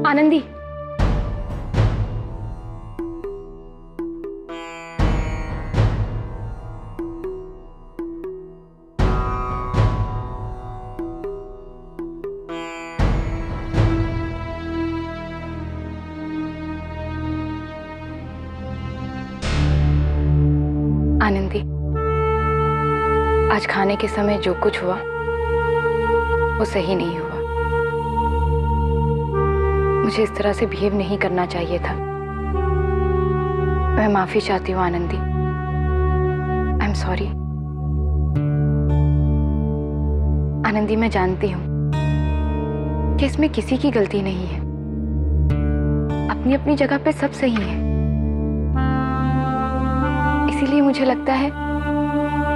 आनंदी, आनंदी, आज खाने के समय जो कुछ हुआ वो सही नहीं हुआ। मुझे इस तरह से बिहेव नहीं करना चाहिए था। मैं माफी चाहती हूँ Anandi. I am sorry. Anandi, मैं जानती हूँ कि इसमें किसी की गलती नहीं है। अपनी अपनी जगह पे सब सही है। इसीलिए मुझे लगता है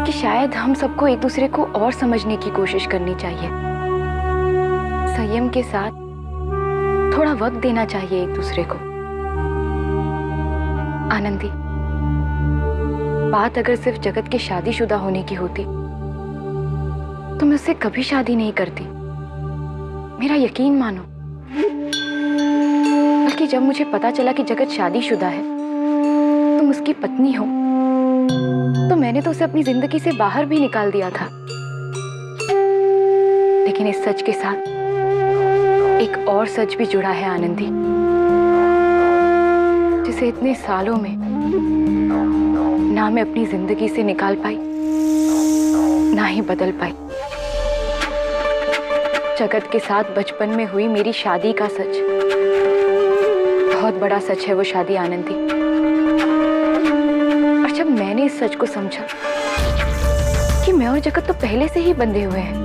कि शायद हम सबको एक दूसरे को और समझने की कोशिश करनी चाहिए। संयम के साथ थोड़ा वक्त देना चाहिए एक दूसरे को। आनंदी, बात अगर सिर्फ जगत के शादीशुदा होने की होती तो मैं उससे कभी शादी नहीं करती। मेरा यकीन मानो। बल्कि जब मुझे पता चला कि जगत शादीशुदा है, तुम उसकी पत्नी हो, तो मैंने तो उसे अपनी जिंदगी से बाहर भी निकाल दिया था। लेकिन इस सच के साथ एक और सच भी जुड़ा है आनंदी, जिसे इतने सालों में ना मैं अपनी जिंदगी से निकाल पाई, ना ही बदल पाई। जगत के साथ बचपन में हुई मेरी शादी का सच, बहुत बड़ा सच है वो शादी आनंदी। और जब मैंने इस सच को समझा कि मैं और जगत तो पहले से ही बंधे हुए हैं,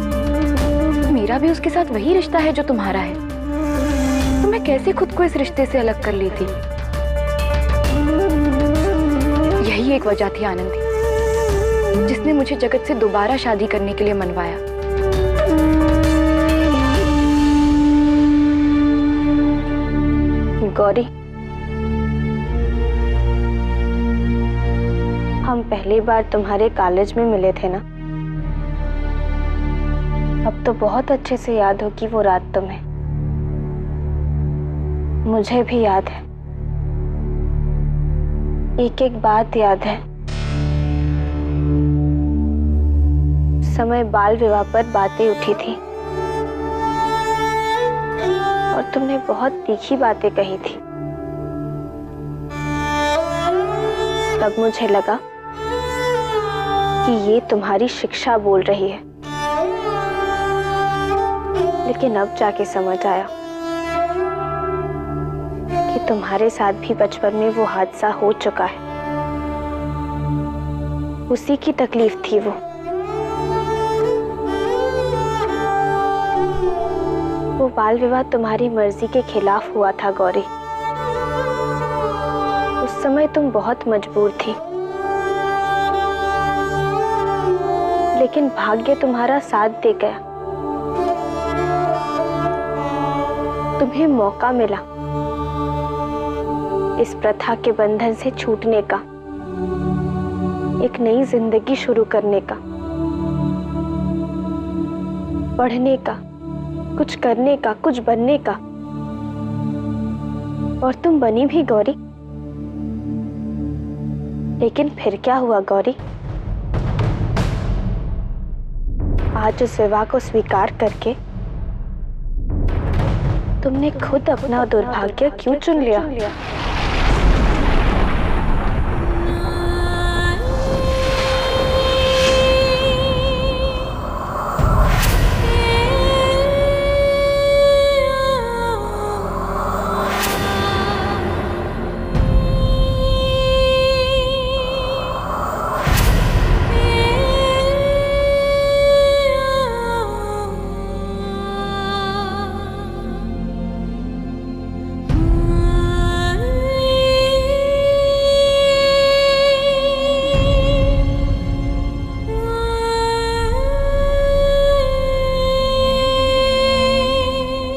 मेरा भी उसके साथ वही रिश्ता है जो तुम्हारा है, तो मैं कैसे खुद को इस रिश्ते से अलग कर ली थी। यही एक वजह थी आनंदी, जिसने मुझे जगत से दोबारा शादी करने के लिए मनवाया। गौरी, हम पहली बार तुम्हारे कॉलेज में मिले थे ना? अब तो बहुत अच्छे से याद होगी वो रात तुम्हें। मुझे भी याद है, एक एक बात याद है। समय बाल विवाह पर बातें उठी थी और तुमने बहुत तीखी बातें कही थी। तब मुझे लगा कि ये तुम्हारी शिक्षा बोल रही है, लेकिन अब जाके समझ आया कि तुम्हारे साथ भी बचपन में वो हादसा हो चुका है। उसी की तकलीफ थी वो बाल विवाह तुम्हारी मर्जी के खिलाफ हुआ था गौरी। उस समय तुम बहुत मजबूर थी, लेकिन भाग्य तुम्हारा साथ दे गया। तुम्हें मौका मिला इस प्रथा के बंधन से छूटने का, एक नई जिंदगी शुरू करने का, पढ़ने का, कुछ करने का, कुछ बनने का। और तुम बनी भी गौरी। लेकिन फिर क्या हुआ गौरी? आज उस विवाह को स्वीकार करके तुमने खुद अपना दुर्भाग्य क्यों चुन लिया?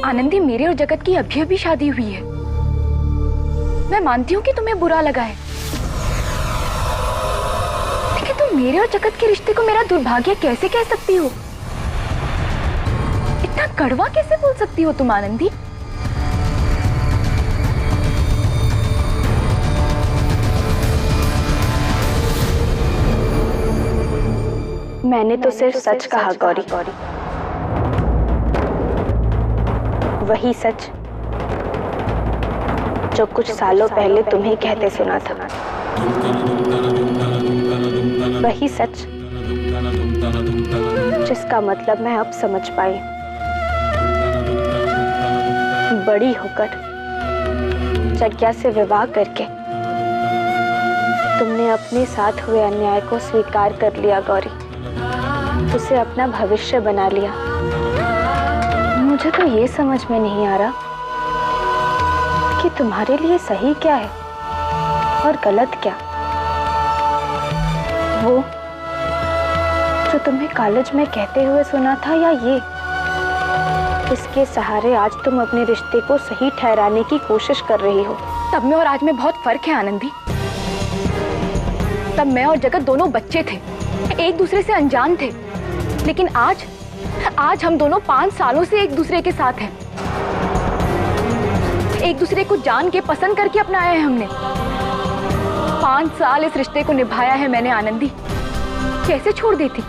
आनंदी, मेरे और जगत की अभी अभी शादी हुई है। मैं मानती हूँ कि तुम्हें बुरा लगा है, लेकिन तुम मेरे और जगत के रिश्ते को मेरा दुर्भाग्य कैसे कह सकती हो? इतना कड़वा कैसे बोल सकती हो तुम आनंदी? मैंने तो सिर्फ सच कहा गौरी, वही सच जो कुछ सालों पहले तुम्हें कहते सुना था, वही सच जिसका मतलब मैं अब समझ पाई। बड़ी होकर जग्या से विवाह करके तुमने अपने साथ हुए अन्याय को स्वीकार कर लिया गौरी, उसे अपना भविष्य बना लिया। मुझे तो ये समझ में नहीं आ रहा कि तुम्हारे लिए सही क्या है और गलत क्या। वो जो तुम्हें कॉलेज में कहते हुए सुना था, या ये इसके सहारे आज तुम अपने रिश्ते को सही ठहराने की कोशिश कर रही हो। तब में और आज में बहुत फर्क है आनंदी। तब मैं और जगत दोनों बच्चे थे, एक दूसरे से अनजान थे, लेकिन आज हम दोनों 5 सालों से एक दूसरे के साथ हैं। एक दूसरे को जान के पसंद करके अपनाया है हमने। 5 साल इस रिश्ते को निभाया है मैंने आनंदी, कैसे छोड़ देती।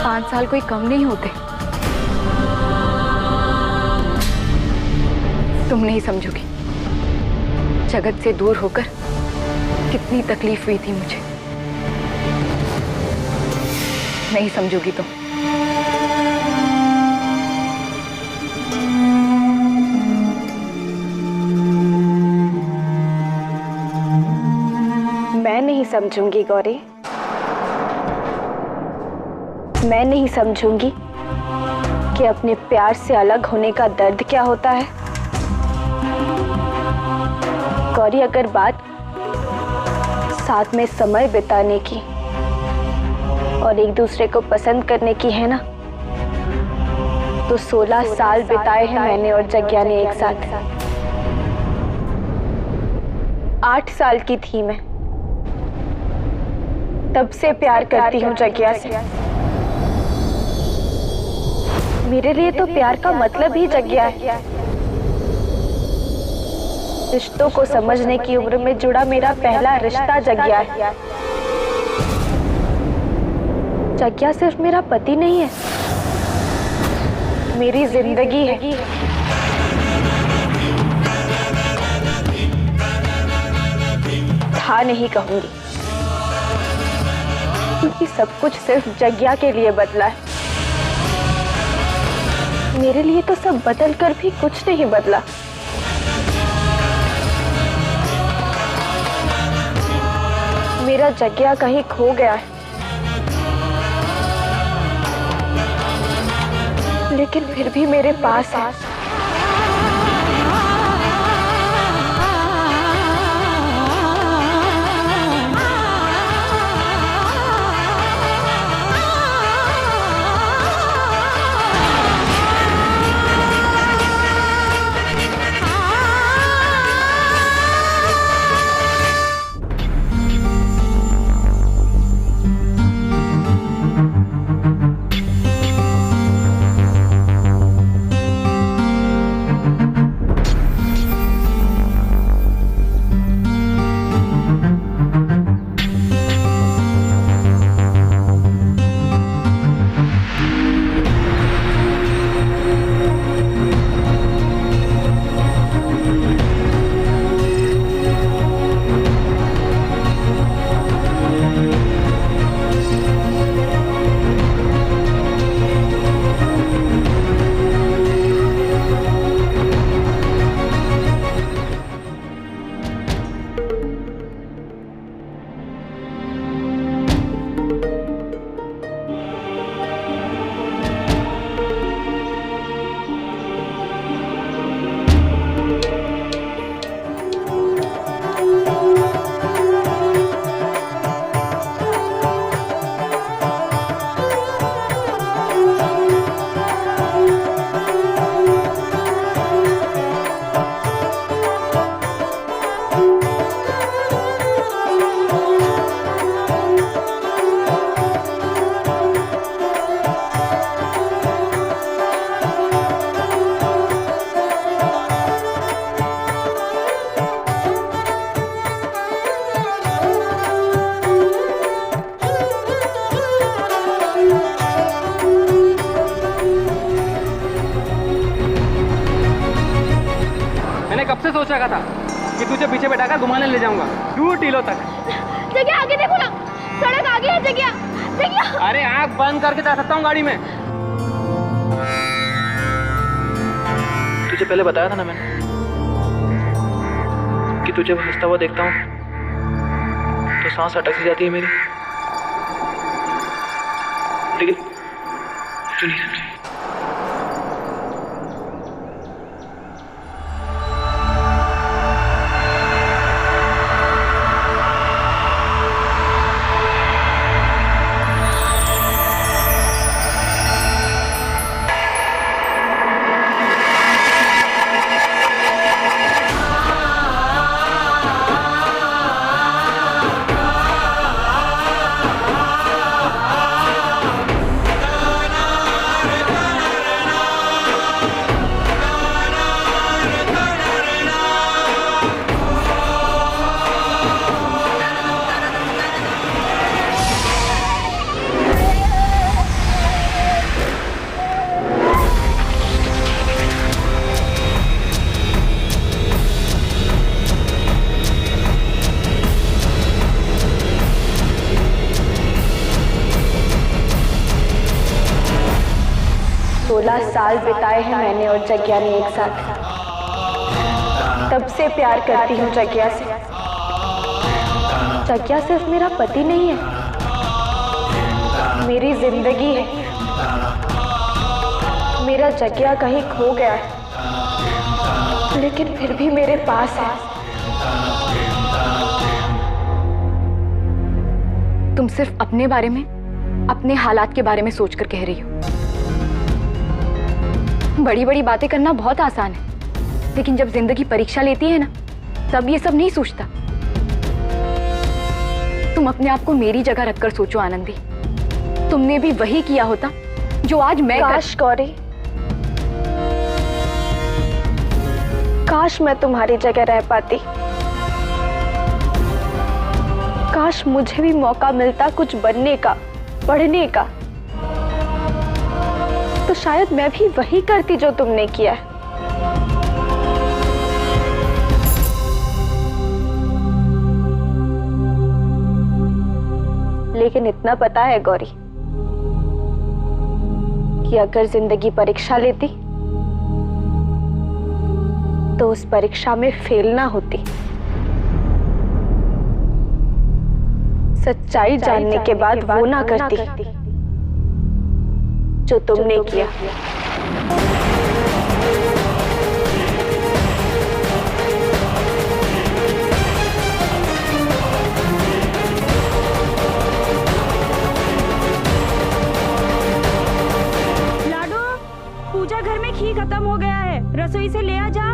5 साल कोई कम नहीं होते। तुम नहीं समझोगी जगत से दूर होकर कितनी तकलीफ हुई थी मुझे, नहीं समझोगी तुम। मैं नहीं समझूंगी गौरी, मैं नहीं समझूंगी कि अपने प्यार से अलग होने का दर्द क्या होता है। गौरी, अगर बात साथ में समय बिताने की और एक दूसरे को पसंद करने की है ना, तो 16 साल बिताए हैं मैंने और जग्या ने एक साथ। 8 साल की थी मैं, तब से प्यार करती हूँ जग्या से। मेरे लिए तो प्यार का मतलब ही जग्या है। रिश्तों को समझने की उम्र में जुड़ा मेरा पहला रिश्ता जग्या है। जग्या सिर्फ मेरा पति नहीं है, मेरी जिंदगी है। था नहीं कहूंगी, क्योंकि सब कुछ सिर्फ जग्या के लिए बदला है। मेरे लिए तो सब बदल कर भी कुछ नहीं बदला। मेरा जग्या कहीं खो गया है, लेकिन फिर भी मेरे पास है। से सोच रखा था कि तुझे पीछे बैठाकर घुमाने ले जाऊंगा दूर टीलों तक। जगह आगे देखो ना, सड़क आगे है। जगह जगह। अरे आंख बंद करके जा सकता हूँ गाड़ी में। तुझे पहले बताया था ना मैंने कि तुझे हंसता हुआ देखता हूँ तो सांस अटक सी जाती है मेरी, लेकिन तू नहीं समझी। साल बिताए हैं मैंने और जग्या ने एक साथ। तब से प्यार करती हूँ जग्या से। जग्या सिर्फ मेरा पति नहीं है, मेरी जिंदगी है। मेरा जग्या कहीं खो गया है, लेकिन फिर भी मेरे पास है। तुम सिर्फ अपने बारे में, अपने हालात के बारे में सोचकर कह रही हो। बड़ी बड़ी बातें करना बहुत आसान है, लेकिन जब जिंदगी परीक्षा लेती है ना, तब ये सब नहीं सोचता। तुम अपने आप को मेरी जगह रखकर सोचो आनंदी। तुमने भी वही किया होता जो आज मैं काश गौरी, काश मैं तुम्हारी जगह रह पाती। काश मुझे भी मौका मिलता कुछ बनने का, पढ़ने का, तो शायद मैं भी वही करती जो तुमने किया है। लेकिन इतना पता है गौरी कि अगर जिंदगी परीक्षा लेती तो उस परीक्षा में फेल ना होती। सच्चाई जानने के बाद वो ना करती जो तुमने किया। लाडो, पूजा घर में घी खत्म हो गया है, रसोई से ले आ जा।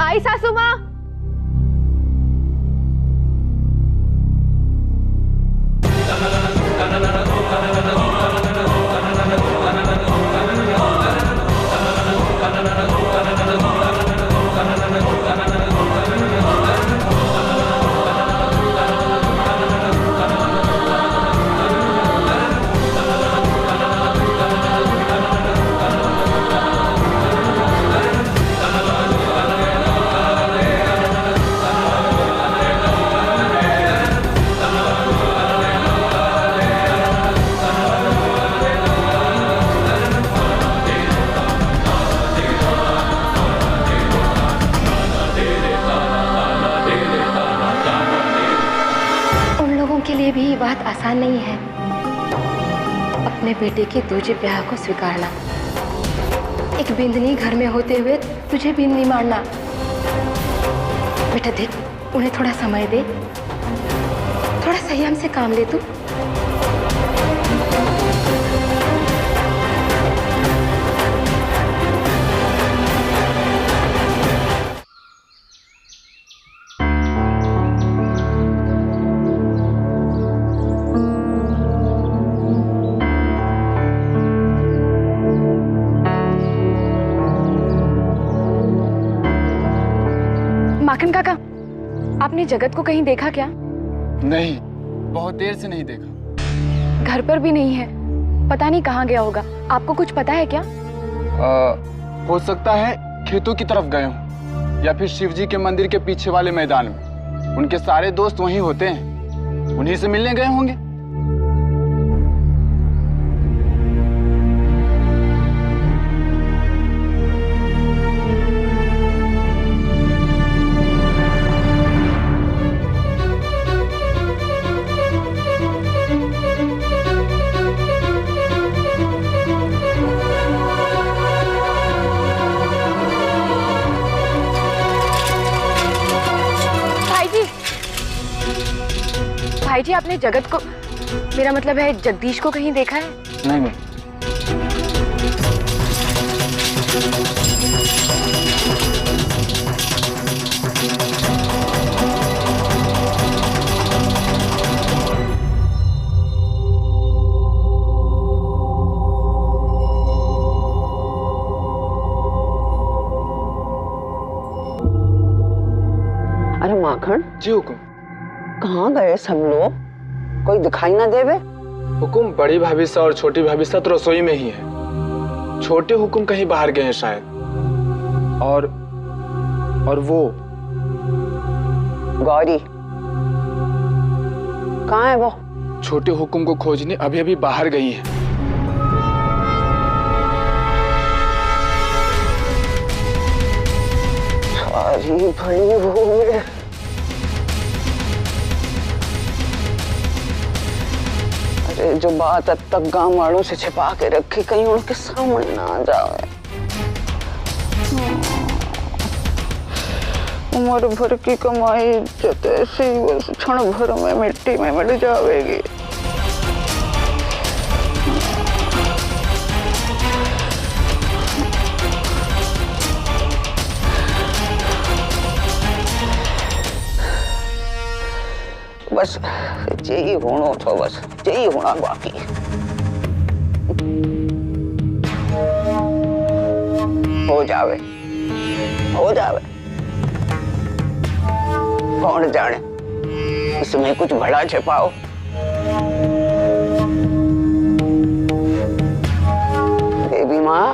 आई सासू माँ। बात आसान नहीं है अपने बेटे के दूजे ब्याह को स्वीकारना। एक बिंदनी घर में होते हुए तुझे बिंदनी मारना। बेटा देख, उन्हें थोड़ा समय दे, थोड़ा संयम से काम ले तू। माखन काका, आपने जगत को कहीं देखा क्या? नहीं, बहुत देर से नहीं देखा। घर पर भी नहीं है, पता नहीं कहाँ गया होगा। आपको कुछ पता है क्या? हो सकता है खेतों की तरफ गए हों या फिर शिव जी के मंदिर के पीछे वाले मैदान में। उनके सारे दोस्त वहीं होते हैं, उन्हीं से मिलने गए होंगे। भाई जी, आपने जगत को, मेरा मतलब है जगदीश को कहीं देखा है? नहीं नहीं। अरे माखन, जी हुकुम। कहाँ गए सब लोग? कोई दिखाई ना देवे? हुकुम, बड़ी भाभी सा और छोटी भाभी सा तो रसोई में ही है। छोटे हुकुम कहीं बाहर गए हैं शायद। और वो गौरी कहाँ है? वो छोटे हुकुम को खोजने अभी अभी बाहर गई है। सारी भली हुई। अरे जो बात अब तक गांव वालों से छिपा के रखी, कहीं उनके सामने ना आ जाए। उम्र भर की कमाई इज्जत ऐसी बस क्षण भर में मिट्टी में मिल जाएगी। बस यही होना था, बस यही होना बाकी। हो जावे, हो जावे। कौन जाने इसमें कुछ भला छिपाओ। देवी माँ,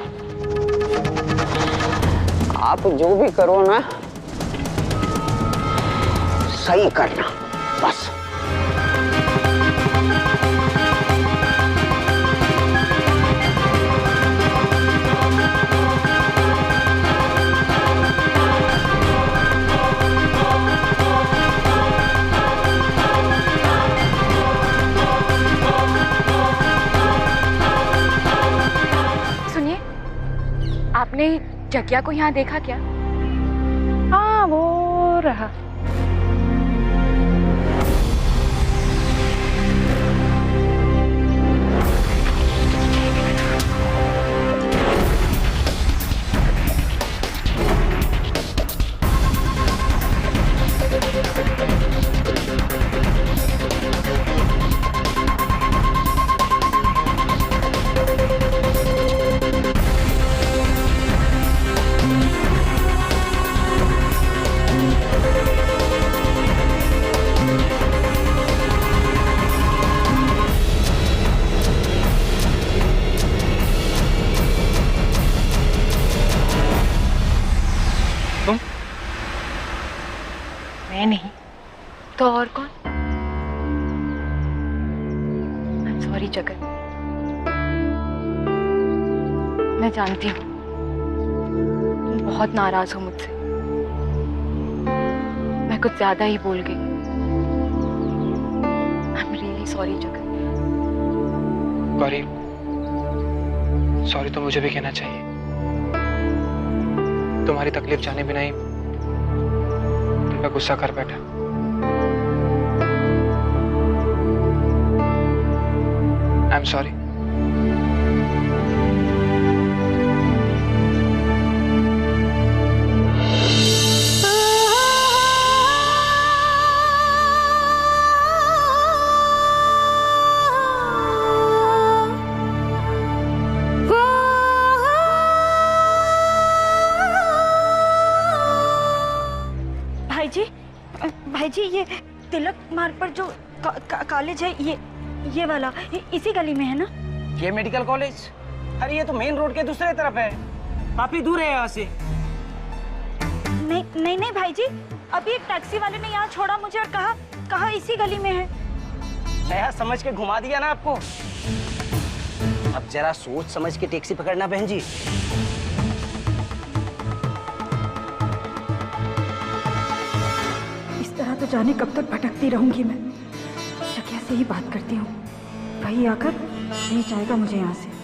आप जो भी करो ना, सही करना बस। आपने जग्या को यहाँ देखा क्या? हाँ, वो रहा। मैं नहीं तो और कौन? I'm sorry जगत, मैं जानती हूँ तुम बहुत नाराज हो मुझसे। मैं कुछ ज्यादा ही बोल गई। I'm really sorry जगत। गौरी, सॉरी तो मुझे भी कहना चाहिए। तुम्हारी तकलीफ जाने बिना ही मैं गुस्सा कर बैठा। I am sorry. भाई जी, ये तिलक मार्ग पर जो कॉलेज है, ये वाला इसी गली में है ना? ये मेडिकल कॉलेज? अरे ये तो मेन रोड के दूसरे तरफ है, काफी दूर है यहाँ से। नहीं नहीं नहीं भाई जी, अभी एक टैक्सी वाले ने यहाँ छोड़ा मुझे और कहा इसी गली में है। नया समझ के घुमा दिया ना आपको। अब जरा सोच समझ के टैक्सी पकड़ना बहन जी। इस तरह तो जाने कब तक भटकती रहूंगी मैं। शकिया से ही बात करती हूँ, वही आकर ले जाएगा मुझे यहाँ से।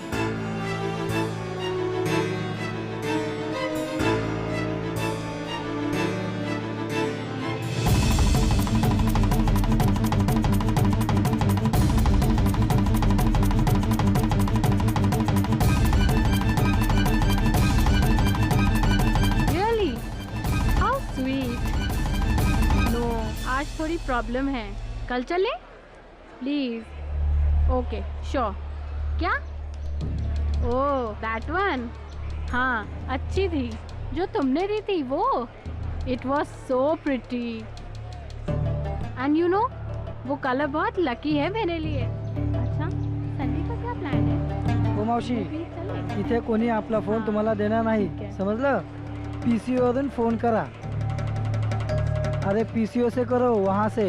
आज थोड़ी प्रॉब्लम है, कल चले प्लीज। Okay sure. क्या? ओह दैट वन, हाँ अच्छी थी जो तुमने दी थी वो। It was so pretty and you know वो कलर बहुत लकी है मेरे लिए। अच्छा संडे का क्या प्लान है? हो मावशी, प्लीज चले। इथे कोणी आपला फोन तुम्हाला देणार नाही, समजलं? पीसीओ वरून फोन करा। अरे पीसीओ से करो, वहाँ से।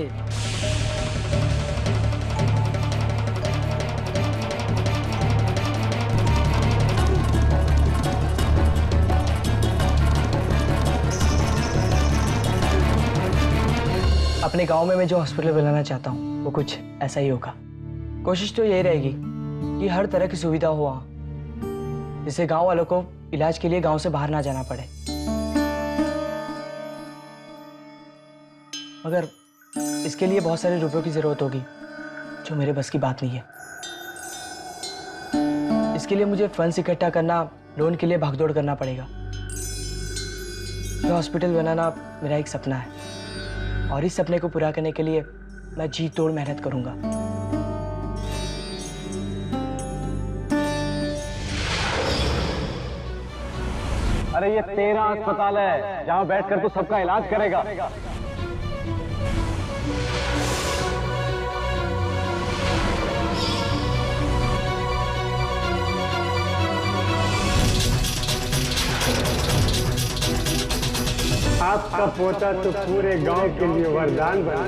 अपने गांव में मैं जो हॉस्पिटल बनाना चाहता हूँ वो कुछ ऐसा ही होगा। कोशिश तो यही रहेगी कि हर तरह की सुविधा हो वहाँ, जिससे गांव वालों को इलाज के लिए गांव से बाहर ना जाना पड़े। मगर इसके लिए बहुत सारे रुपयों की जरूरत होगी जो मेरे बस की बात नहीं है। इसके लिए मुझे फंड्स इकट्ठा करना, लोन के लिए भागदौड़ करना पड़ेगा। ये हॉस्पिटल बनाना मेरा एक सपना है और इस सपने को पूरा करने के लिए मैं जी तोड़ मेहनत करूंगा। अरे ये तेरा अस्पताल है, जहाँ बैठकर तू सबका इलाज करेगा। आपका पोता तो पूरे गांव के लिए वरदान बना।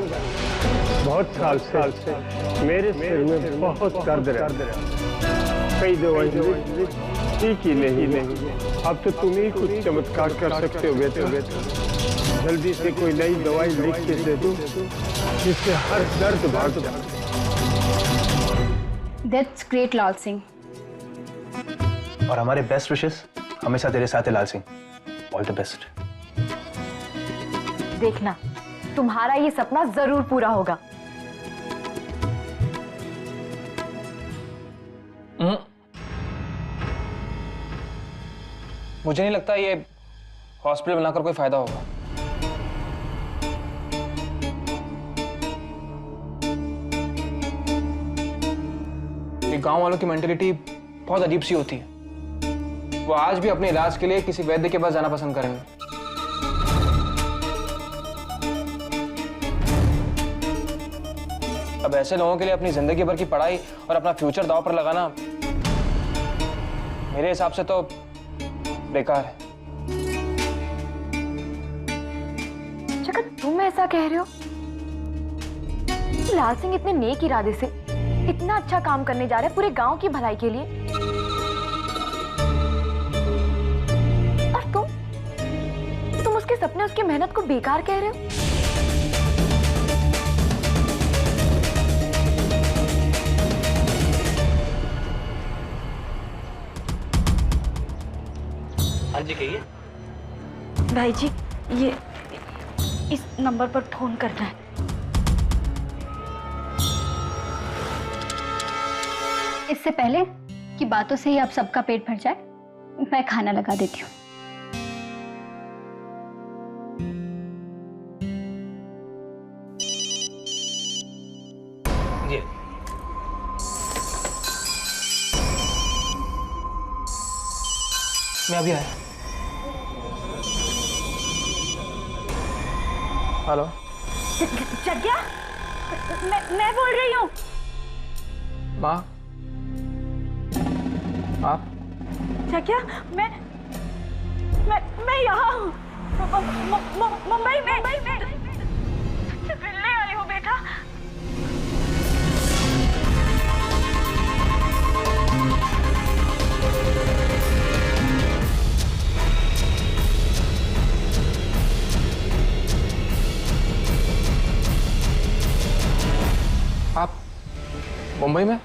बहुत साल से मेरे सिर में बहुत दर्द रहा, कई दवाई ठीक ही नहीं। अब तो तुम ही कुछ चमत्कार कर सकते हो बेटा। जल्दी से कोई नई दवाई लिख के दे दो जिससे हर दर्द भाग जाए। That's great Lal Singh. और हमारे बेस्ट विशेस हमेशा तेरे साथ है Lal Singh. All the best. देखना तुम्हारा ये सपना जरूर पूरा होगा। मुझे नहीं लगता ये हॉस्पिटल बनाकर कोई फायदा होगा। ये गांव वालों की मेंटेलिटी बहुत अजीब सी होती है। वो आज भी अपने इलाज के लिए किसी वैद्य के पास जाना पसंद करेंगे। अब ऐसे लोगों के लिए अपनी जिंदगी भर की पढ़ाई और अपना फ्यूचर दांव पर लगाना मेरे हिसाब से तो बेकार है। जगत तुम ऐसा कह रहे हो? लाल सिंह इतने नेक इरादे से इतना अच्छा काम करने जा रहे हैं पूरे गांव की भलाई के लिए, और तुम उसके सपने, उसकी मेहनत को बेकार कह रहे हो। हाँ जी कहिए। भाई जी ये इस नंबर पर फोन करना है। इससे पहले कि बातों से ही आप सबका पेट भर जाए, मैं खाना लगा देती हूँ। जी मैं अभी आया। हेलो जग्या, मैं बोल रही हूँ। माँ, आप? क्या मैं यहाँ हूँ, मुंबई में मिलने आई हूँ बेटा। आप मुंबई में?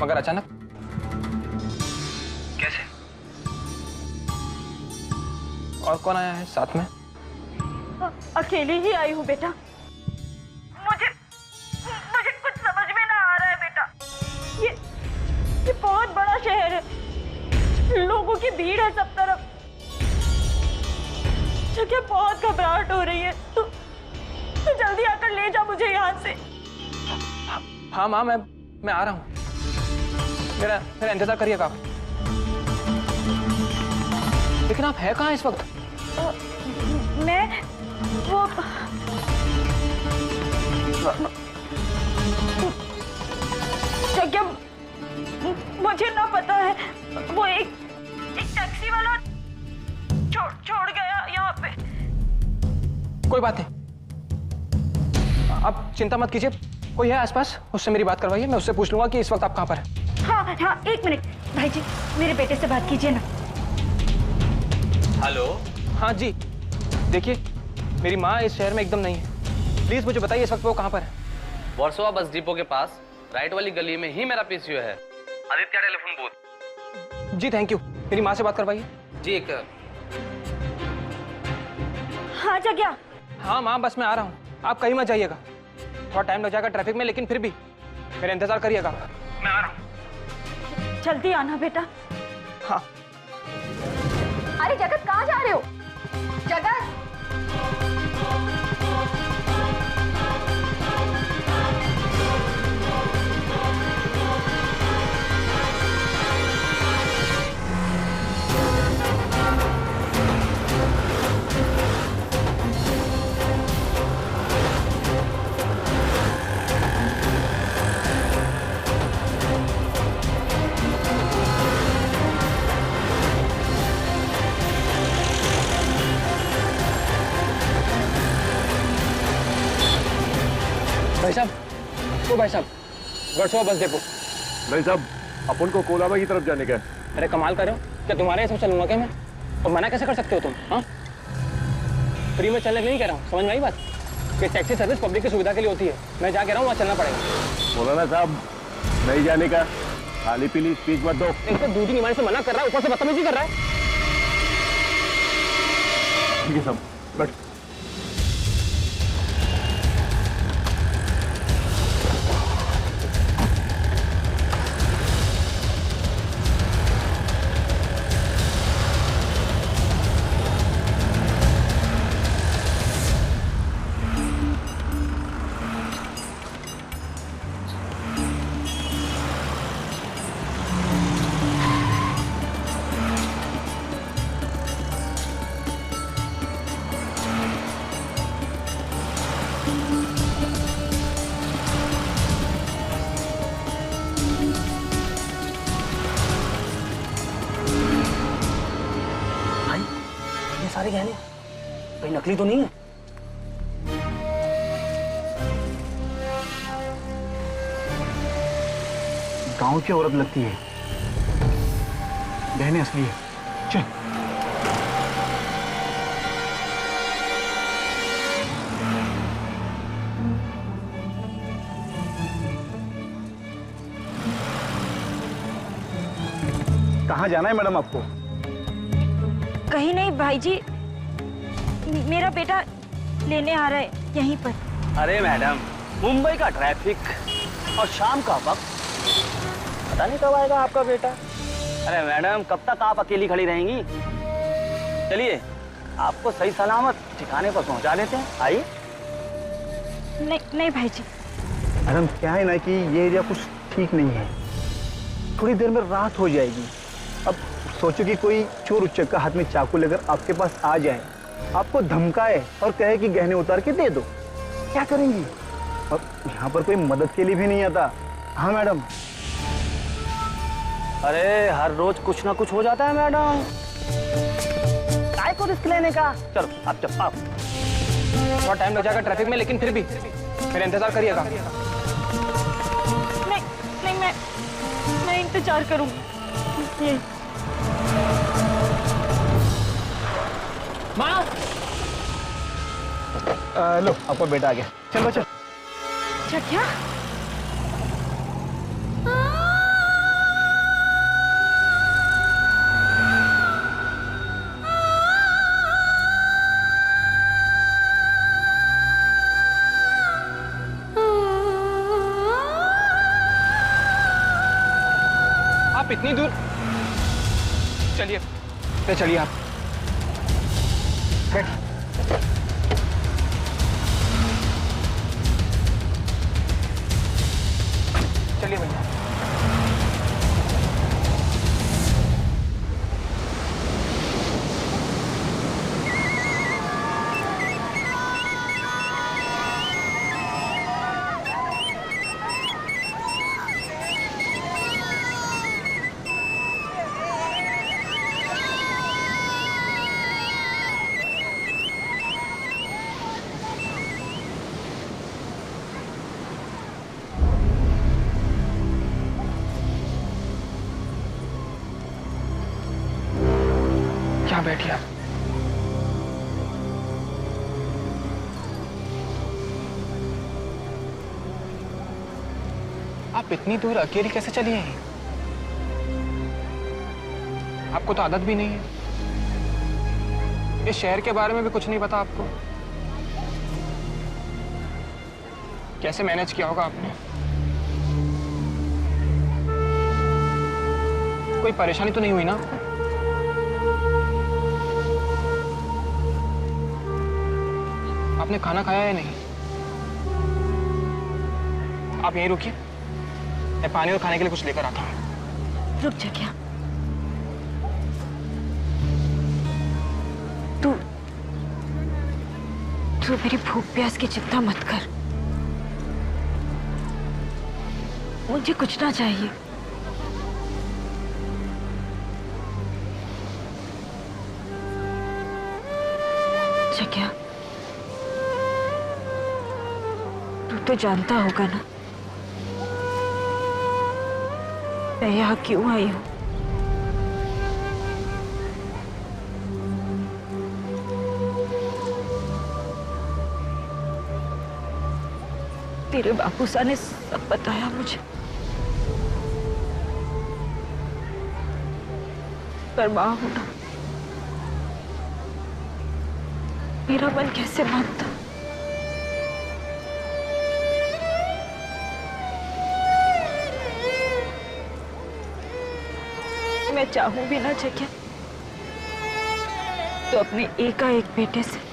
मगर अचानक कैसे? और कौन आया है साथ में? अकेली ही आई हूँ बेटा। मुझे कुछ समझ में ना आ रहा है बेटा। ये बहुत बड़ा शहर है, लोगों की भीड़ है सब तरफ। जगह बहुत घबराहट हो रही है। तू जल्दी आकर ले जा मुझे यहाँ से। हाँ माँ, मैं आ रहा हूँ। मेरा इंतजार करिएगा आप। लेकिन आप है कहाँ इस वक्त? मैं वो क्या मुझे ना पता है। वो एक टैक्सी वाला छोड़ गया यहाँ पे। कोई बात नहीं, आप चिंता मत कीजिए। कोई है आसपास, उससे मेरी बात करवाइए। मैं उससे पूछ लूंगा कि इस वक्त आप कहाँ पर हैं। हाँ, एक मिनट भाई जी, मेरे बेटे से बात कीजिए ना। हेलो। हाँ जी, देखिए मेरी माँ इस शहर में एकदम नहीं है। प्लीज मुझे बताइए इस वक्त वो कहाँ पर है। वर्सोवा बस डिपो के पास राइट वाली गली में ही मेरा पीसीओ है, आदित्य टेलीफोन बूथ। जी थैंक यू। मेरी माँ से बात करवाइए। जी एक। हाँ जगह। हाँ माँ, बस मैं आ रहा हूँ, आप कहीं मत जाइएगा। थोड़ा टाइम लग जाएगा ट्रैफिक में, लेकिन फिर भी मेरा इंतजार करिएगा। मैं आ रहा हूँ। जल्दी आना बेटा। हाँ। अरे जगत, कहाँ जा रहे हो? जगत! भाई साहब, ओ भाई साहब, वर्सोवा बस डिपो। भाई साहब, अपन को कोलाबा की तरफ जाने का है। अरे कमाल कर रहे हो क्या? तुम्हारे हिसाब चलूंगा क्या मैं? और मना कैसे कर सकते हो तुम? हाँ, फ्री में चलने के लिए नहीं कह रहा हूँ, समझ में आई बात? कि टैक्सी सर्विस पब्लिक की सुविधा के लिए होती है। मैं जहाँ कह रहा हूँ वहाँ चलना पड़ेगा। मौलाना साहब, नहीं जाने का, खाली पीली स्पीच मत दो। एक तो दूसरी बीमारी से मना कर रहा है, ऊपर से बदतमीजी कर रहा है। ठीक है साहब, बैठ। सारे गहने कहीं नकली तो नहीं है? गांव की औरत लगती है, गहने असली है। चल। कहाँ जाना है मैडम आपको? कहीं नहीं भाई जी, मेरा बेटा लेने आ रहा है यहीं पर। अरे मैडम, मुंबई का ट्रैफिक और शाम का वक्त, पता नहीं कब आएगा आपका बेटा। अरे मैडम, कब तक आप अकेली खड़ी रहेंगी? चलिए, आपको सही सलामत ठिकाने पर पहुंचा देते हैं, आइए। नहीं भाई जी। मैडम क्या है ना कि ये एरिया कुछ ठीक नहीं है, थोड़ी देर में रात हो जाएगी। अब सोचो कि कोई चोर उच्चक्का हाथ में चाकू लेकर आपके पास आ जाए, आपको धमकाए और कहे कि गहने उतार के दे दो, क्या करेंगी? अब यहाँ पर कोई मदद के लिए भी नहीं आता। हाँ मैडम, अरे हर रोज कुछ ना कुछ हो जाता है मैडम, काय को रिस्क लेने का। चलो आप चलो आप। थोड़ा टाइम लग जाएगा ट्रैफिक में, लेकिन फिर भी मेरा इंतजार करिएगा। नहीं नहीं, मैं इंतजार करूंगी। ये माँ, लो आपका बेटा आ गया। चल बच्चा। क्या? आप इतनी दूर चलिए, चलिए आप बैठ। चलिए भैया। यहाँ बैठिए आप। आप इतनी दूर अकेली कैसे चली हैं? आपको तो आदत भी नहीं है, इस शहर के बारे में भी कुछ नहीं पता आपको। कैसे मैनेज किया होगा आपने? कोई परेशानी तो नहीं हुई ना आपको? आपने खाना खाया या नहीं? आप यहीं रुकिए, मैं पानी और खाने के लिए कुछ लेकर आता हूँ। रुक जा क्या? तू मेरी भूख प्यास की चिंता मत कर, मुझे कुछ ना चाहिए। क्या तू तो जानता होगा ना मैं यहाँ क्यों आई हूँ? तेरे बापूसा ने सब बताया मुझे, पर मां होना मेरा मन कैसे मानता। मैं चाहूं भी ना जगह तो अपने एकाएक बेटे से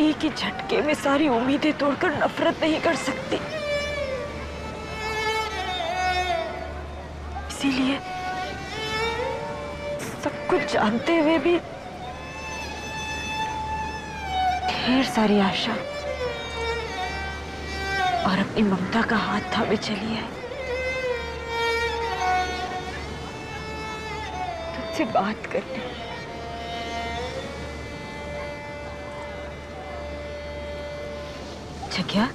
एक ही झटके में सारी उम्मीदें तोड़कर नफरत नहीं कर सकती। इसीलिए सब कुछ जानते हुए भी ढेर सारी आशा और अपनी ममता का हाथ थामे चली है। तुझसे बात करने, क्या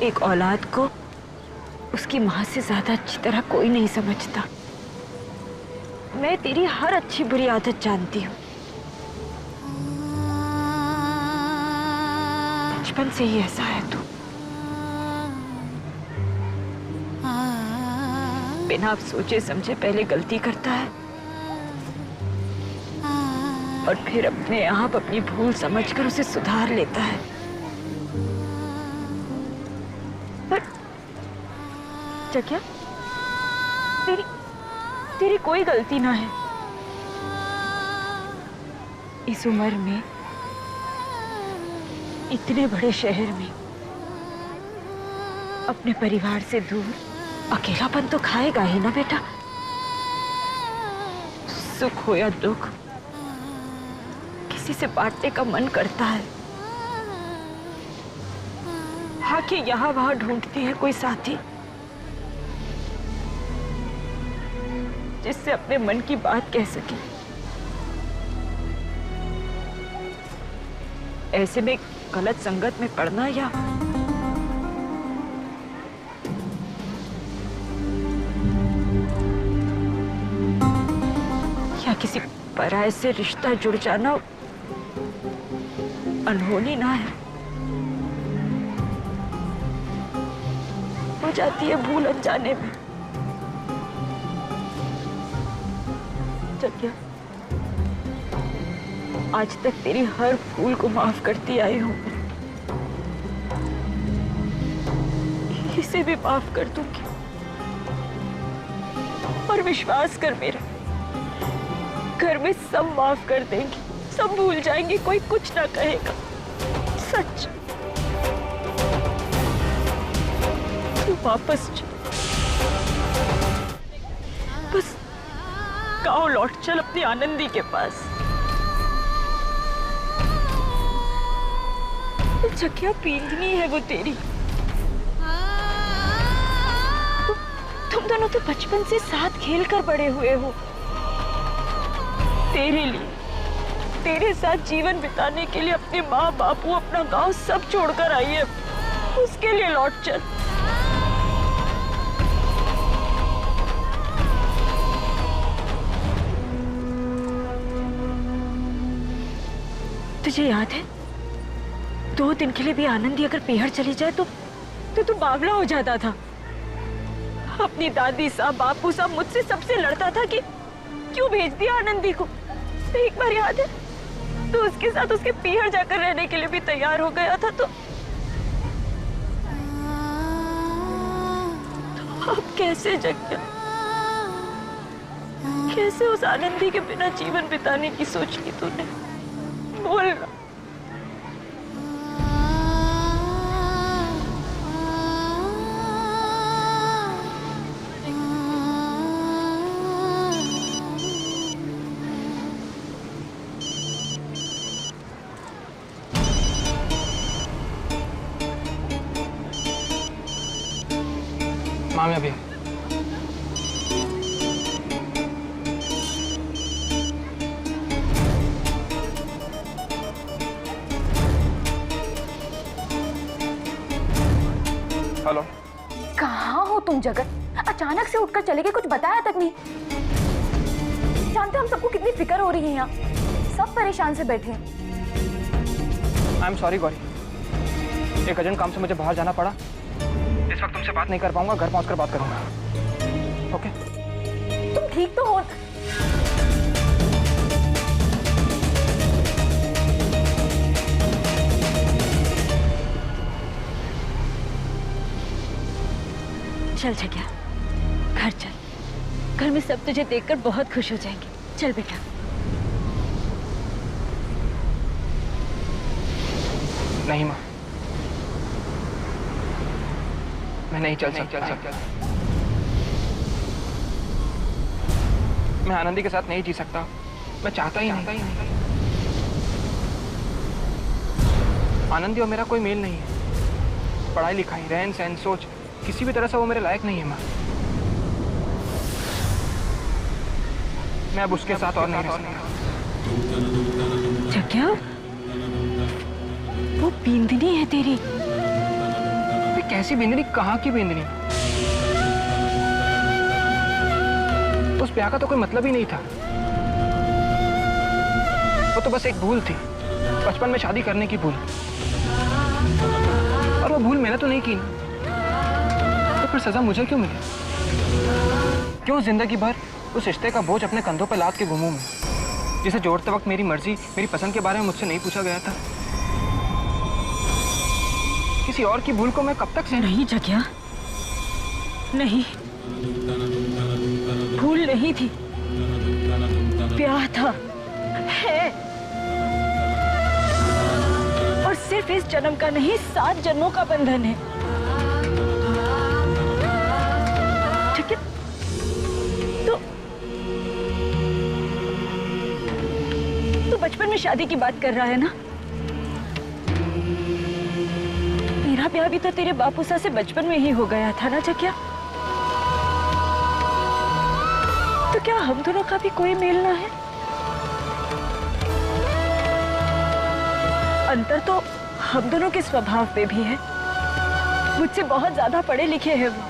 एक औलाद को उसकी मां से ज्यादा अच्छी तरह कोई नहीं समझता। मैं तेरी हर अच्छी बुरी आदत जानती हूँ, बचपन से ही ऐसा है तू। बिना सोचे समझे पहले गलती करता है और फिर अपने आप अपनी भूल समझकर उसे सुधार लेता है। क्या तेरी कोई गलती ना है। इस उम्र में इतने बड़े शहर में अपने परिवार से दूर अकेलापन तो खाएगा ही ना बेटा। सुख हो या दुख किसी से बांटने का मन करता है। आंखें यहाँ वहां ढूंढती है कोई साथी, जिससे अपने मन की बात कह सके। ऐसे में गलत संगत में पड़ना या किसी पराये से रिश्ता जुड़ जाना अनहोनी ना है, हो जाती है भूल अनजाने में। जग्या, आज तक तेरी हर भूल को माफ करती आई हूं, इसे भी माफ कर दूंगी। और विश्वास कर मेरा, घर में सब माफ कर देंगे, सब भूल जाएंगे, कोई कुछ ना कहेगा। सच। तू वापस चल, बस गांव लौट चल अपनी आनंदी के पास। जग्या, पींदनी है वो तेरी। तुम दोनों तो बचपन से साथ खेल कर बड़े हुए हो। तेरे लिए, तेरे साथ जीवन बिताने के लिए अपने माँ बापू, अपना गांव सब छोड़कर आई है। उसके लिए लौट चल। तुझे याद है 2 दिन के लिए भी आनंदी अगर पीहर चली जाए तो तू बावला हो जाता था। अपनी दादी साहब, बापू साहब मुझसे सबसे लड़ता था कि क्यों भेज दिया आनंदी को। एक बार याद है तो उसके साथ उसके पीहर जाकर रहने के लिए भी तैयार हो गया था। तो अब कैसे जग्या, कैसे उस आनंदी के बिना जीवन बिताने की सोच की तूने? बोल ना। मामी अभी हेलो। कहाँ हो तुम जगत? अचानक से उठकर चले गए, कुछ बताया तक नहीं। जानते हम सबको कितनी फिक्र हो रही है यहाँ, सब परेशान से बैठे हैं। आई एम सॉरी गौरी, एक अर्जेंट काम से मुझे बाहर जाना पड़ा। इस वक्त तुमसे बात नहीं कर पाऊंगा, घर पहुंचकर बात करूंगा। ओके? तुम ठीक तो हो? चल जग्या, घर चल। घर में सब तुझे देखकर बहुत खुश हो जाएंगे। चल बेटा। नहीं माँ, मैं नहीं चल सकता। मैं आनंदी के साथ नहीं जी सकता, मैं चाहता ही नहीं। आनंदी और मेरा कोई मेल नहीं है। पढ़ाई लिखाई, रहन सहन, सोच, किसी भी तरह से वो मेरे लायक नहीं है माँ। मैं अब उसके साथ और नहीं रह सकता। जग्या, वो बींदनी है तेरी। कैसी बिंदनी? कहाँ की बिंदनी? उस ब्याह का तो कोई मतलब ही नहीं था। वो तो बस एक भूल थी, बचपन में शादी करने की भूल। और वो भूल मैंने तो नहीं की, तो फिर सजा मुझे क्यों मिली? क्यों जिंदगी भर उस रिश्ते का बोझ अपने कंधों पर लाद के घूमूं मैं, जिसे जोड़ते वक्त मेरी मर्जी, मेरी पसंद के बारे में मुझसे नहीं पूछा गया था। किसी और की भूल को मैं कब तक सहूं? नहीं जग्या, नहीं, भूल नहीं थी, प्यार था, है। और सिर्फ इस जन्म का नहीं, 7 जन्मों का बंधन है। ठीक है? तो बचपन में शादी की बात कर रहा है ना? मेरा ब्याह भी तो तेरे बापूसा से बचपन में ही हो गया था ना जग्या? तो क्या हम दोनों का भी कोई मेल ना है? अंतर तो हम दोनों के स्वभाव पे भी है। मुझसे बहुत ज्यादा पढ़े लिखे हैं वो।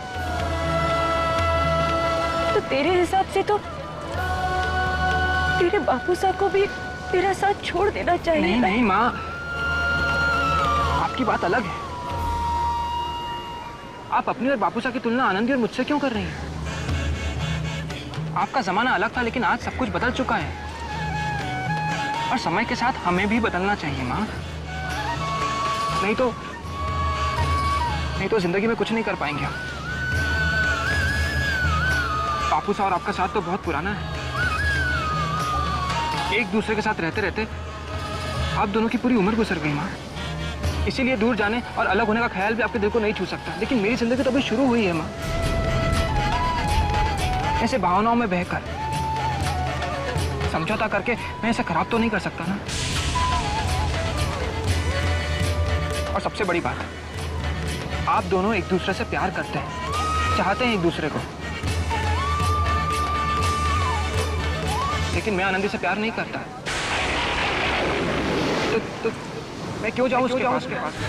तो तेरे हिसाब से तो तेरे बापू साहब को भी मेरा साथ छोड़ देना चाहिए। नहीं नहीं माँ, आपकी बात अलग है। आप अपनी और बापू साहब की तुलना आनंदी और मुझसे क्यों कर रही हैं? आपका जमाना अलग था, लेकिन आज सब कुछ बदल चुका है और समय के साथ हमें भी बदलना चाहिए माँ। नहीं तो जिंदगी में कुछ नहीं कर पाएंगे हम। बापू साहब और आपका साथ तो बहुत पुराना है। एक दूसरे के साथ रहते रहते आप दोनों की पूरी उम्र गुजर गई माँ। इसीलिए दूर जाने और अलग होने का ख्याल भी आपके दिल को नहीं छू सकता। लेकिन मेरी जिंदगी तो अभी शुरू हुई है माँ। ऐसे भावनाओं में बहकर समझौता करके मैं इसे खराब तो नहीं कर सकता ना। और सबसे बड़ी बात, आप दोनों एक दूसरे से प्यार करते हैं, चाहते हैं एक दूसरे को। लेकिन मैं आनंदी से प्यार नहीं करता। तो मैं क्यों जाऊं उसके पास?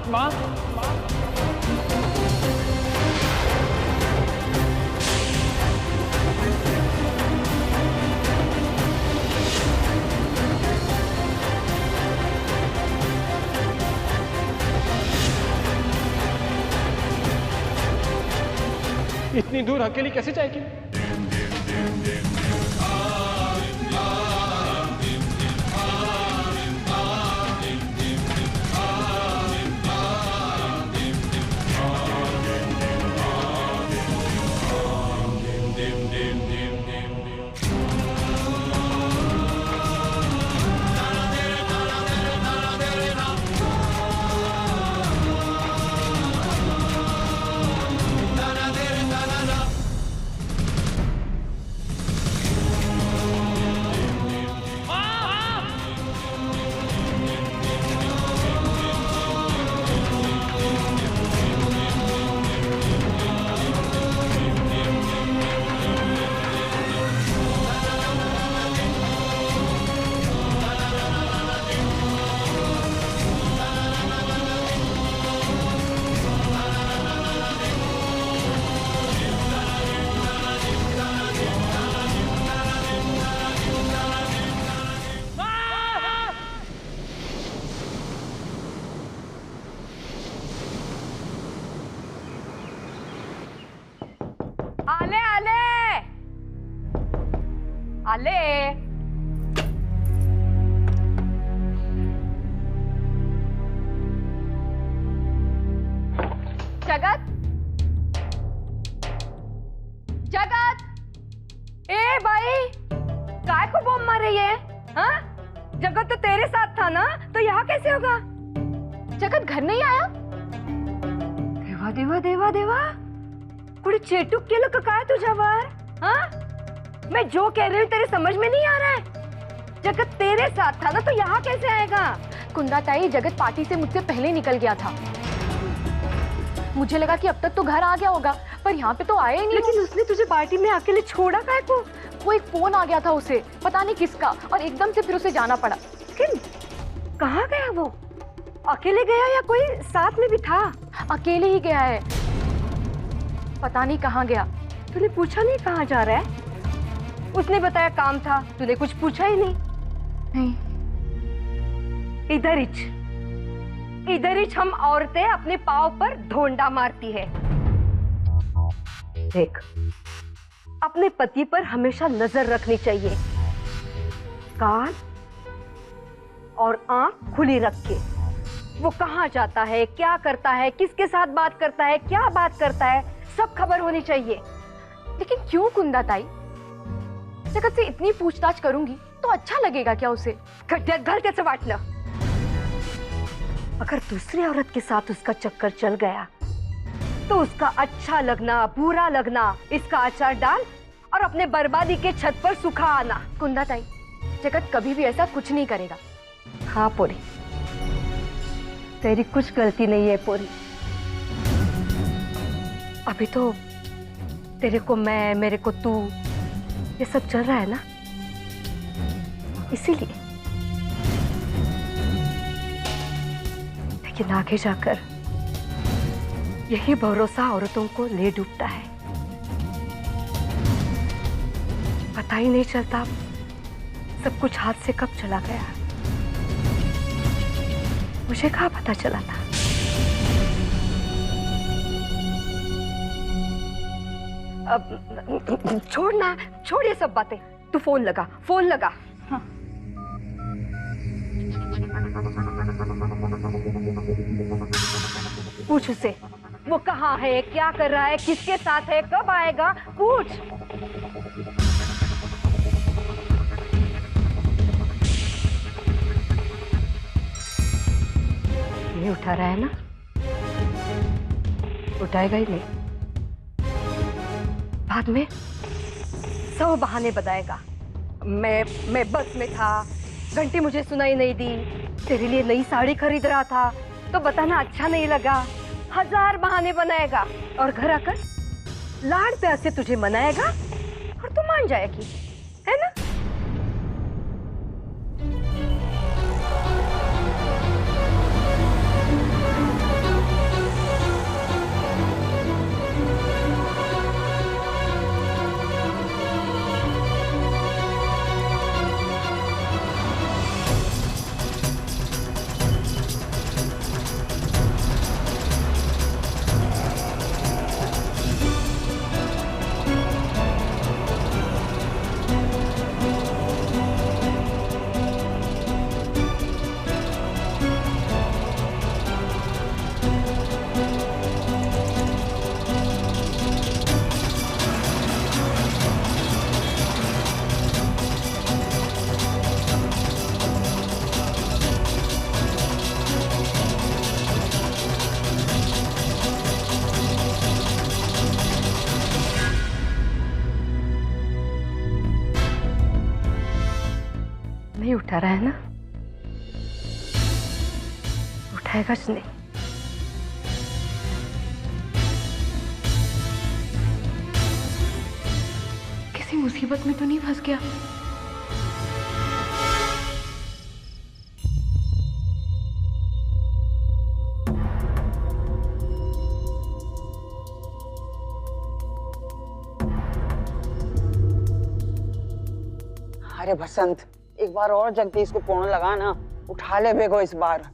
माँ इतनी दूर अकेली कैसे जाएगी? आले जगत जगत, ए भाई काय को बम मार रही है? हाँ, जगत तो तेरे साथ था ना, तो यहाँ कैसे होगा? जगत घर नहीं आया? देवा देवा देवा देवा, कुड़ी चेटुक केलं का काय तुझ्यावर? हाँ, मैं जो कह रही हूँ तेरे समझ में नहीं आ रहा है। जगत तेरे साथ था ना, तो यहाँ कैसे आएगा? कुंदा ताई, जगत पार्टी से मुझसे पहले निकल गया था। मुझे लगा कि अब तक तो घर आ गया होगा, पर यहाँ पे तो आया ही नहीं। लेकिन उसने तुझे पार्टी में अकेले छोड़ा काय को? वो एक फोन आ गया था उसे, पता नहीं किसका, और एकदम से फिर उसे जाना पड़ा। लेकिन कहाँ गया वो? अकेले गया या कोई साथ में भी था? अकेले ही गया है, पता नहीं कहाँ गया। तूने पूछा नहीं कहाँ जा रहा है? उसने बताया काम था, तूने कुछ पूछा ही नहीं। इधर ही हम औरतें अपने पाँव पर धोंडा मारती है। देख, अपने पति पर हमेशा नजर रखनी चाहिए, कान और आंख खुली रख के। वो कहाँ जाता है, क्या करता है, किसके साथ बात करता है, क्या बात करता है, सब खबर होनी चाहिए। लेकिन क्यों कुंदा ताई? जगत से इतनी पूछताछ करूंगी तो अच्छा लगेगा क्या उसे? गलती से वाटलं। अगर दूसरी औरत के साथ उसका चक्कर चल गया तो उसका अच्छा लगना, बुरा लगना, इसका आचार डाल और अपने बर्बादी के छत पर सुखा आना। कुंदा ताई, जगत कभी भी ऐसा कुछ नहीं करेगा। हाँ पोरी, तेरी कुछ गलती नहीं है पोरी। अभी तो तेरे को मैं, मेरे को तू, ये सब चल रहा है ना, इसीलिए। लेकिन आगे जाकर यही भरोसा औरतों को ले डूबता है। पता ही नहीं चलता सब कुछ हाथ से कब चला गया। मुझे कहाँ पता चला था। अब छोड़ ये सब बातें। तू फोन लगा। हाँ। पूछ उसे, वो कहाँ है, क्या कर रहा है, किसके साथ है, कब आएगा, पूछ। नहीं उठा रहा है ना? उठाएगा ही नहीं। बाद में 100 बहाने बताएगा। मैं बस में था, घंटी मुझे सुनाई नहीं दी, तेरे लिए नई साड़ी खरीद रहा था तो बताना अच्छा नहीं लगा। 1000 बहाने बनाएगा और घर आकर लाड़ प्यार से तुझे मनाएगा और तू मान जाएगी, है ना? नहीं उठा रहा है ना? उठाएगा नहीं। किसी मुसीबत में तो नहीं फंस गया? अरे बसंत, एक बार और जगदीश को फोन लगा ना, उठा ले बेगो इस बार।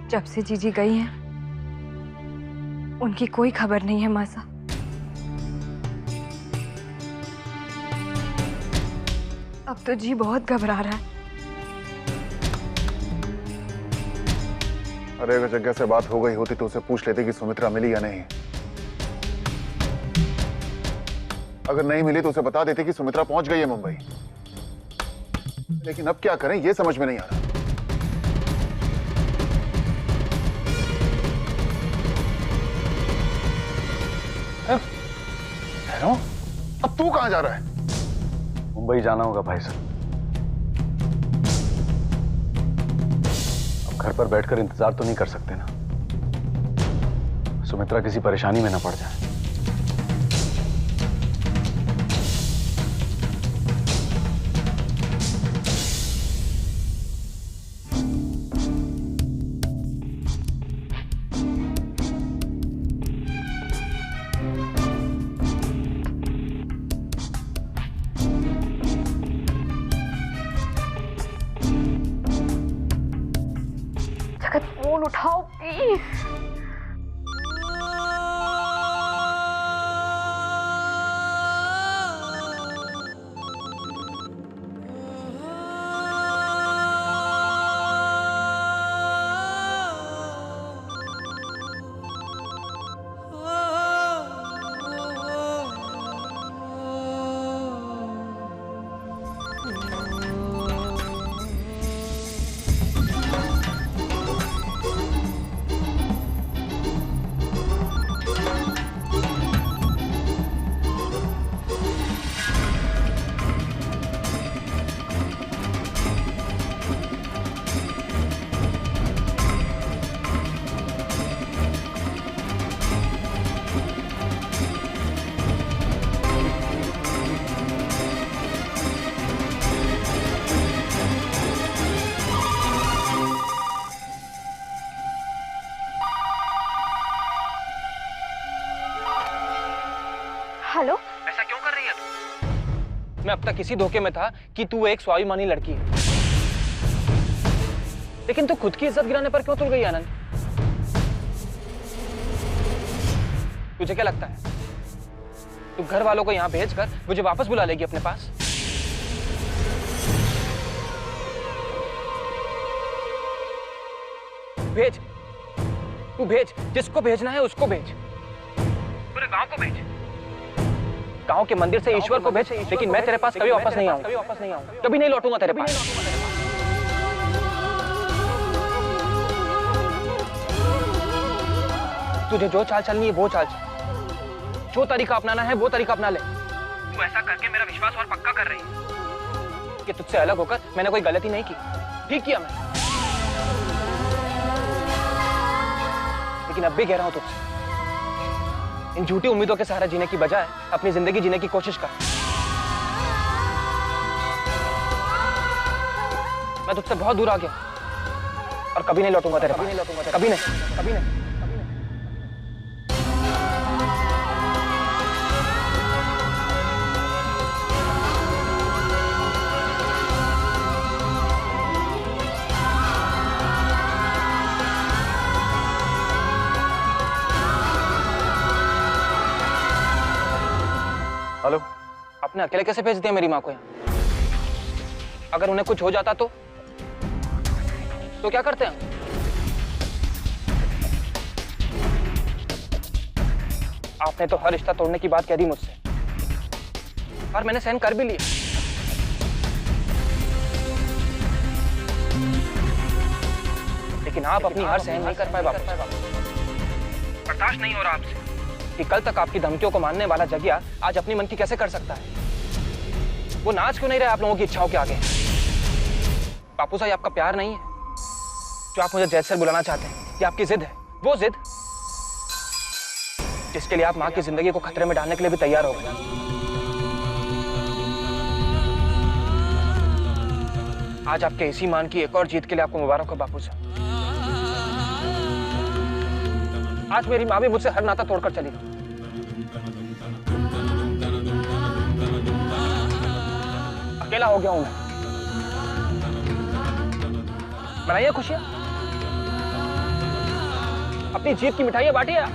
जब से जीजी गई हैं, उनकी कोई खबर नहीं है मासा। अब तो जी बहुत घबरा रहा है। अरे अगर जग्गा से बात हो गई होती तो उसे पूछ लेते कि सुमित्रा मिली या नहीं। अगर नहीं मिली तो उसे बता देते कि सुमित्रा पहुंच गई है मुंबई। लेकिन अब क्या करें ये समझ में नहीं आ रहा। हेलो, अब तू कहां जा रहा है? मुंबई जाना होगा भाई साहब। अब घर पर बैठकर इंतजार तो नहीं कर सकते ना, सुमित्रा किसी परेशानी में ना पड़ जाए। उठाओ प्लीज। हेलो, ऐसा क्यों कर रही है तू? मैं अब तक इसी धोखे में था कि तू एक स्वाभिमानी लड़की है, लेकिन तू खुद की इज्जत गिराने पर क्यों तुल गई आनंद? तुझे क्या लगता है तू घर वालों को यहाँ भेजकर मुझे वापस बुला लेगी अपने पास? भेज, तू भेज, जिसको भेजना है उसको भेज, पूरे गांव को भेज, गांव के मंदिर से ईश्वर को भेज, लेकिन मैं तेरे पास कभी वापस नहीं आऊंगा, कभी नहीं लौटूंगा तेरे पास। तुझे जो चाल चलनी है वो चाल चल, जो तरीका अपनाना है वो तरीका अपना ले। तू ऐसा करके मेरा विश्वास और पक्का कर रही है कि तुझसे अलग होकर मैंने कोई गलती नहीं की। ठीक किया मैं, लेकिन अब भी कह रहा हूं तुझसे, इन झूठी उम्मीदों के सहारा जीने की बजाय अपनी जिंदगी जीने की कोशिश कर। मैं तुझसे बहुत दूर आ गया और कभी नहीं लौटूंगा तेरे पास, कभी नहीं, कभी नहीं। हेलो, आपने अकेले कैसे भेज दिया मेरी माँ को यहाँ? अगर उन्हें कुछ हो जाता तो क्या करते हैं? आपने तो हर रिश्ता तोड़ने की बात कह दी मुझसे, और मैंने सहन कर भी लिया। लेकिन आप अपनी हार सहन नहीं कर पाए बाबू। बर्दाश्त नहीं हो रहा आपसे कि कल तक आपकी धमकियों को मानने वाला जगिया आज अपनी मन की कैसे कर सकता है? वो नाच क्यों नहीं रहे आप लोगों की इच्छाओं के आगे? बापू साहब, आपका प्यार नहीं है जो आप मुझे जैद सर बुलाना चाहते हैं, ये आपकी जिद है, वो जिद जिसके लिए आप माँ की जिंदगी को खतरे में डालने के लिए भी तैयार हो गए। आज आपके इसी मान की एक और जीत के लिए आपको मुबारक हो बापू साहब। आज मेरी माँ भी मुझसे हर नाता तोड़कर चली गई। अकेला हो गया हूं मैं। बनाइए खुशियां, अपनी जीत की मिठाइयां बांटिए।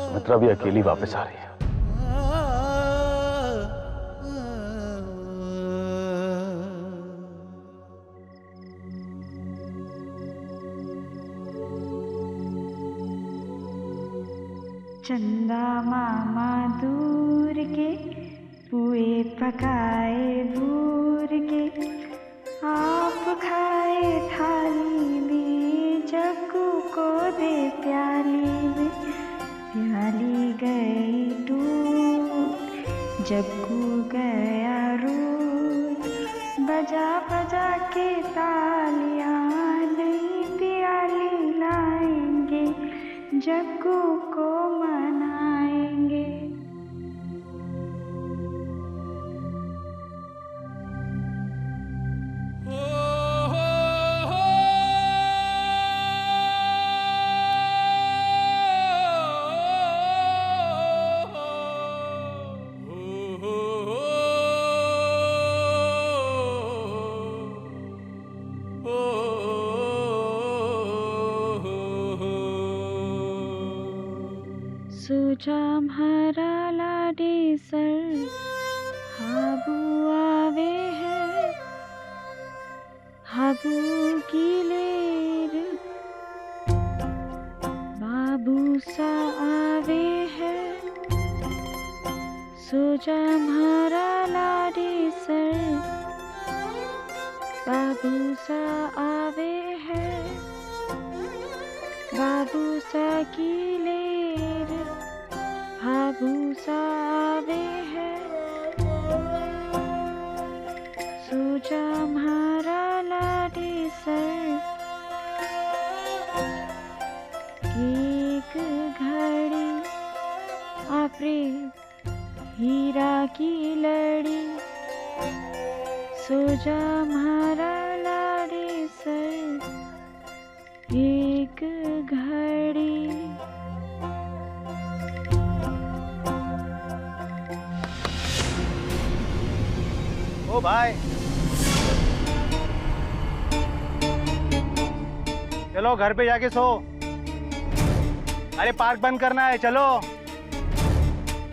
सुमित्रा भी अकेली वापस आ रही है। चंदा मामा दूर के पुए पकाए भूर के, आप खाए थाली में, जग्गू को दे प्याली में, प्याली गई टूट, जग्गू गया रूठ, बजा बजा के तालियां नई प्याली लाएंगे, जग्गू को मनाएंगे। म्हारा लाडे सर हाबू आवे है हाबू गिलेर बाबू सा आवे है सोजा म्हारा लाडे सर बाबू सा आवे है बाबू सा गिलेर बाबू सा आवे है सोजा म्हारा लाडे सर एक घड़ी आपरे हीरा की लड़ी सोजा म्हारा लाडे सर एक घड़ी। ओ भाई चलो घर पे जाके सो। अरे पार्क बंद करना है, चलो।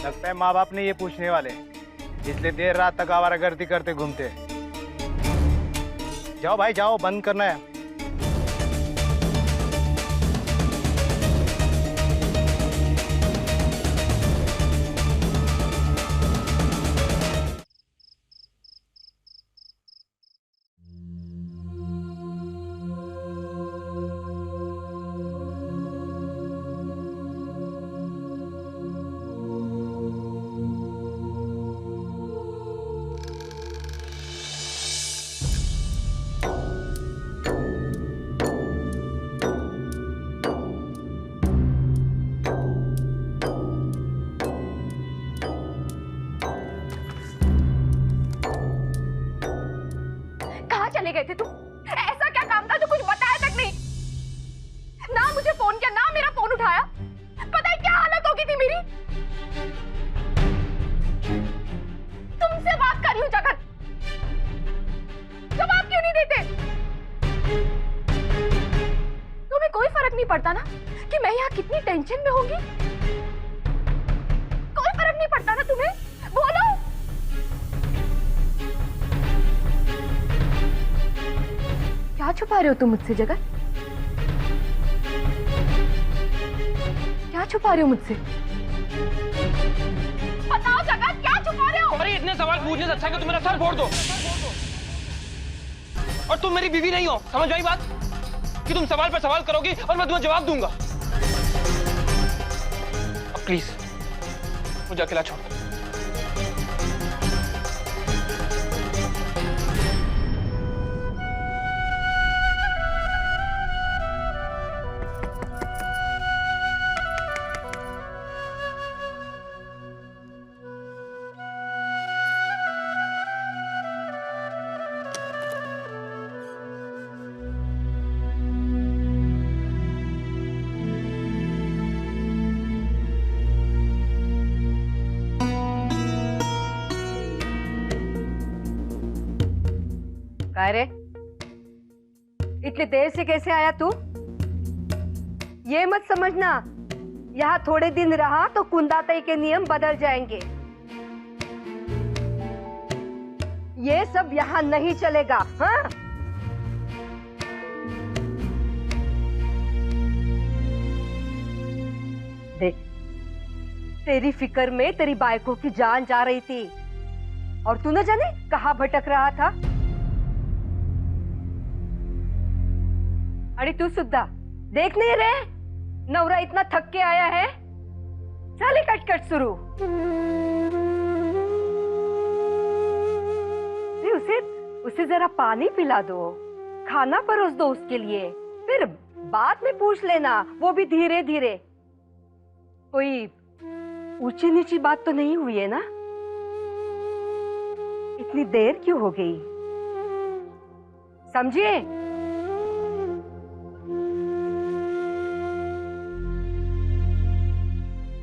लगता है माँ बाप ने ये पूछने वाले, इसलिए देर रात तक आवारागर्दी करते घूमते। जाओ भाई जाओ, बंद करना है। चले गए थे तुम? ऐसा क्या काम था जो कुछ बताया तक नहीं? ना मुझे फोन किया, ना मेरा फोन उठाया। पता है क्या हालत होगी थी मेरी? तुमसे बात कर रही हूँ जगत, जवाब क्यों नहीं देते? तुम्हें कोई फर्क नहीं पड़ता ना कि मैं यहाँ कितनी टेंशन में होंगी? कोई फर्क नहीं पड़ता ना तुम्हें? बोलो। क्या छुपा रहे हो तुम मुझसे जगत? क्या छुपा रहे हो मुझसे? बताओ जगत, क्या छुपा रहे हो? अरे इतने सवाल पूछने से अच्छा है कि तुम मेरा सर फोड़ दो। और तुम मेरी बीवी नहीं हो, समझ आई बात? कि तुम सवाल पर सवाल करोगी और मैं तुम्हें जवाब दूंगा। अब प्लीज मुझे अकेला छोड़ दो। अरे इतनी देर से कैसे आया तू? ये मत समझना यहाँ थोड़े दिन रहा तो कुंदातई के नियम बदल जाएंगे। ये सब यहाँ नहीं चलेगा। हाँ? देख, तेरी फिक्र में तेरी बाइकों की जान जा रही थी और तू न जाने कहाँ भटक रहा था। अरे तू सुद्धा देख नहीं रहे नवरा इतना थक के आया है? साले कट शुरू। उसे जरा पानी पिला दो, खाना परोस दो उसके लिए, फिर बाद में पूछ लेना, वो भी धीरे धीरे। कोई ऊंची नीची बात तो नहीं हुई है ना? इतनी देर क्यों हो गई? समझिए?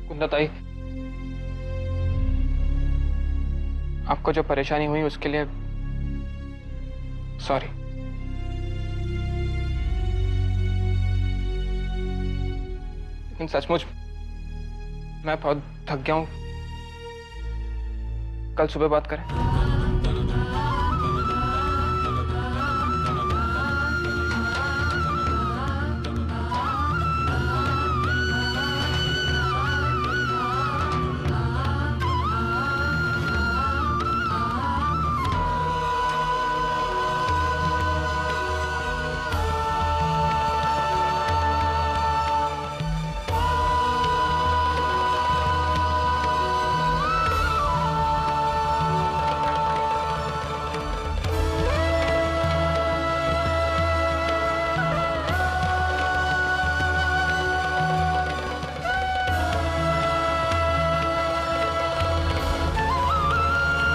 कुंदाताई, आपको जो परेशानी हुई उसके लिए सॉरी। लेकिन सचमुच मैं बहुत थक गया हूँ, कल सुबह बात करें।